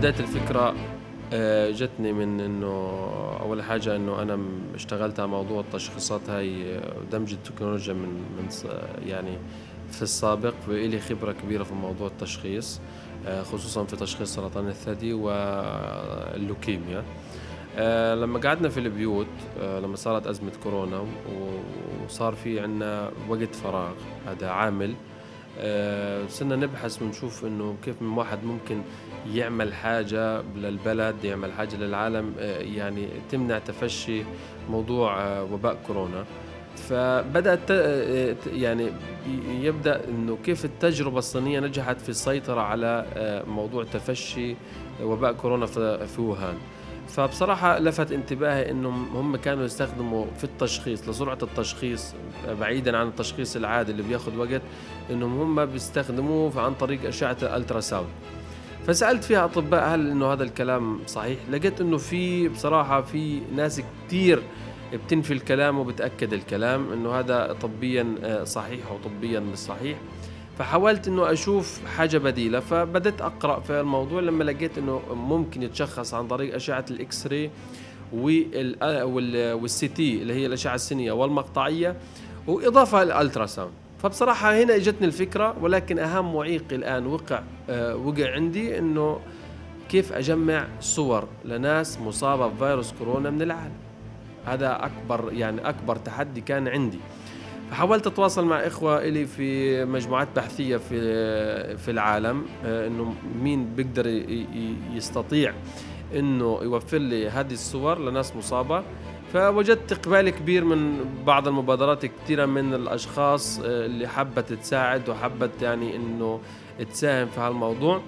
بداية الفكرة جتني من إنه أول حاجة إنه أنا اشتغلت على موضوع التشخيصات هاي ودمج التكنولوجيا يعني في السابق، وإلي خبرة كبيرة في موضوع التشخيص، خصوصا في تشخيص سرطان الثدي واللوكيميا. لما قعدنا في البيوت، لما صارت أزمة كورونا وصار في عنا وقت فراغ، هذا عامل. صرنا نبحث ونشوف إنه كيف من واحد ممكن يعمل حاجة للبلد، يعمل حاجة للعالم، يعني تمنع تفشي موضوع وباء كورونا. فبدأت يعني يبدأ إنه كيف التجربة الصينية نجحت في السيطرة على موضوع تفشي وباء كورونا في ووهان. فبصراحة لفت انتباهي إنهم هم كانوا يستخدموا في التشخيص لسرعة التشخيص، بعيدا عن التشخيص العادي اللي بياخد وقت، إنهم هم بيستخدموه عن طريق أشعة الألتراساوند. فسألت فيها أطباء هل إنه هذا الكلام صحيح؟ لقيت إنه بصراحة في ناس كتير بتنفي الكلام وبتأكد الكلام إنه هذا طبيا صحيح وطبيا مش صحيح. فحاولت إنه أشوف حاجة بديلة، فبدأت أقرأ في الموضوع لما لقيت إنه ممكن يتشخص عن طريق أشعة الإكس راي والسي تي اللي هي الأشعة السينية والمقطعية، وإضافة للألتراساوند. فبصراحة هنا اجتني الفكرة، ولكن أهم معيق الآن وقع عندي إنه كيف أجمع صور لناس مصابة بفيروس كورونا من العالم. هذا أكبر تحدي كان عندي. فحاولت أتواصل مع إخوة إلي في مجموعات بحثية في العالم، إنه مين بيقدر يستطيع إنه يوفر لي هذه الصور لناس مصابة. فوجدت إقبال كبير من بعض المبادرات، كثيرة من الأشخاص اللي حبت تساعد وحبت يعني إنه تساهم في هالموضوع.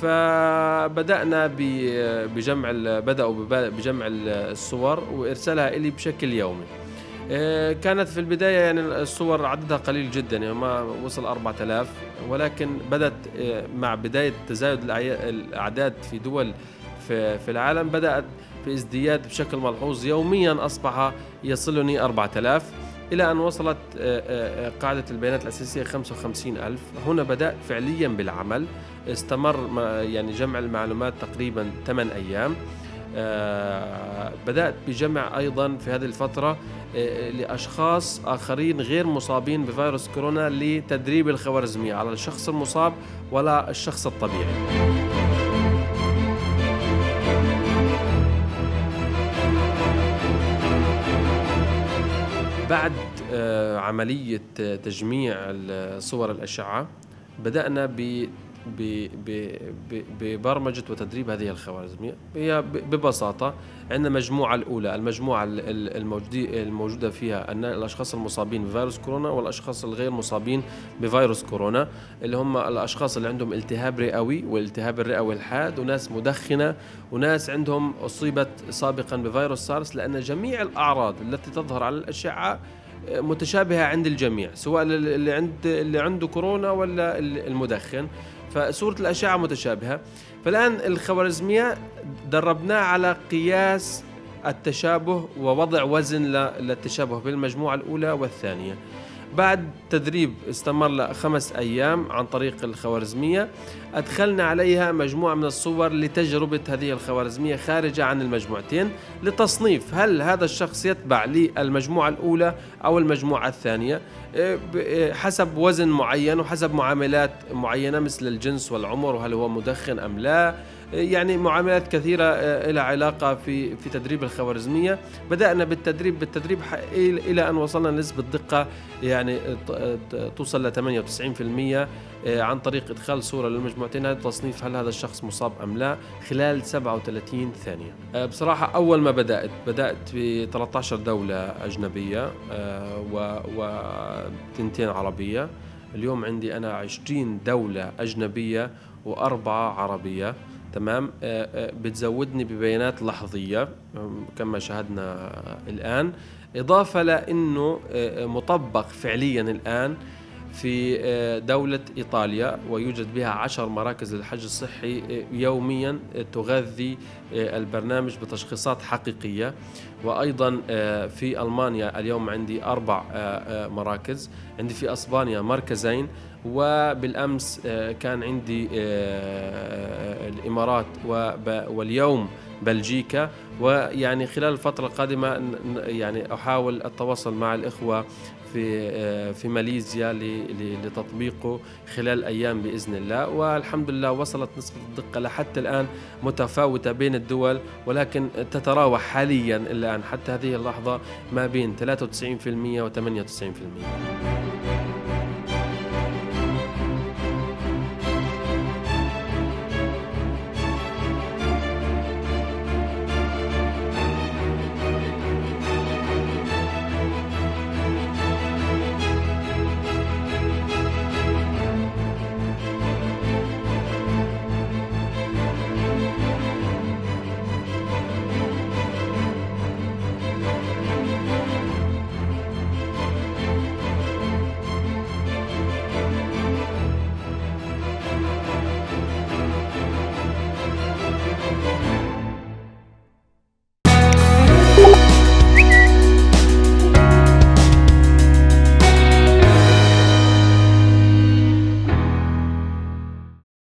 فبدأنا بدأوا بجمع الصور وإرسالها إلي بشكل يومي. كانت في البداية يعني الصور عددها قليل جدا، يعني ما وصل 4000، ولكن بدأت مع بداية تزايد الأعداد في دول في العالم، بدأت في ازدياد بشكل ملحوظ. يوميا أصبح يصلني 4000 إلى أن وصلت قاعدة البيانات الأساسية 55,000. هنا بدأت فعليا بالعمل، استمر يعني جمع المعلومات تقريبا 8 أيام. بدأت بجمع أيضا في هذه الفترة لأشخاص آخرين غير مصابين بفيروس كورونا لتدريب الخوارزمية على الشخص المصاب ولا الشخص الطبيعي. بعد عملية تجميع صور الأشعة، بدأنا ببرمجة وتدريب هذه الخوارزمية. هي ببساطة عندنا مجموعة الأولى، المجموعة الموجودة فيها أن الأشخاص المصابين بفيروس كورونا والأشخاص الغير مصابين بفيروس كورونا، اللي هم الأشخاص اللي عندهم التهاب رئوي والالتهاب الرئوي الحاد، وناس مدخنة، وناس عندهم أصيبت سابقا بفيروس سارس، لأن جميع الأعراض التي تظهر على الأشعة متشابهة عند الجميع، سواء اللي عنده كورونا ولا المدخن. فصورة الأشعة متشابهة. فالآن الخوارزمية دربناه على قياس التشابه ووضع وزن للتشابه بين المجموعة الأولى والثانية. بعد تدريب استمر 5 أيام عن طريق الخوارزمية، أدخلنا عليها مجموعة من الصور لتجربة هذه الخوارزمية خارجة عن المجموعتين، لتصنيف هل هذا الشخص يتبع للمجموعة الأولى أو المجموعة الثانية، حسب وزن معين وحسب معاملات معينة مثل الجنس والعمر وهل هو مدخن أم لا. يعني معاملات كثيرة لها علاقة في تدريب الخوارزمية. بدأنا بالتدريب إلى أن وصلنا لنسبة دقة يعني توصل ل 98% عن طريق إدخال صورة للمجموعتين، هذا تصنيف هل هذا الشخص مصاب أم لا خلال 37 ثانية. بصراحة أول ما بدأت في 13 دولة أجنبية و2 عربية. اليوم عندي أنا 20 دولة أجنبية و4 عربية. تمام. بتزودني ببيانات لحظية كما شاهدنا الآن، إضافة لأنه مطبق فعليا الآن في دولة إيطاليا، ويوجد بها 10 مراكز للحجز الصحي يوميا تغذي البرنامج بتشخيصات حقيقية. وأيضا في ألمانيا اليوم عندي 4 مراكز، عندي في أسبانيا مركزين، وبالأمس كان عندي الإمارات واليوم بلجيكا. ويعني خلال الفترة القادمة يعني أحاول التواصل مع الإخوة في ماليزيا لتطبيقه خلال أيام بإذن الله. والحمد لله وصلت نسبة الدقة لحتى الآن متفاوتة بين الدول، ولكن تتراوح حاليا الآن حتى هذه اللحظة ما بين 93% و 98%.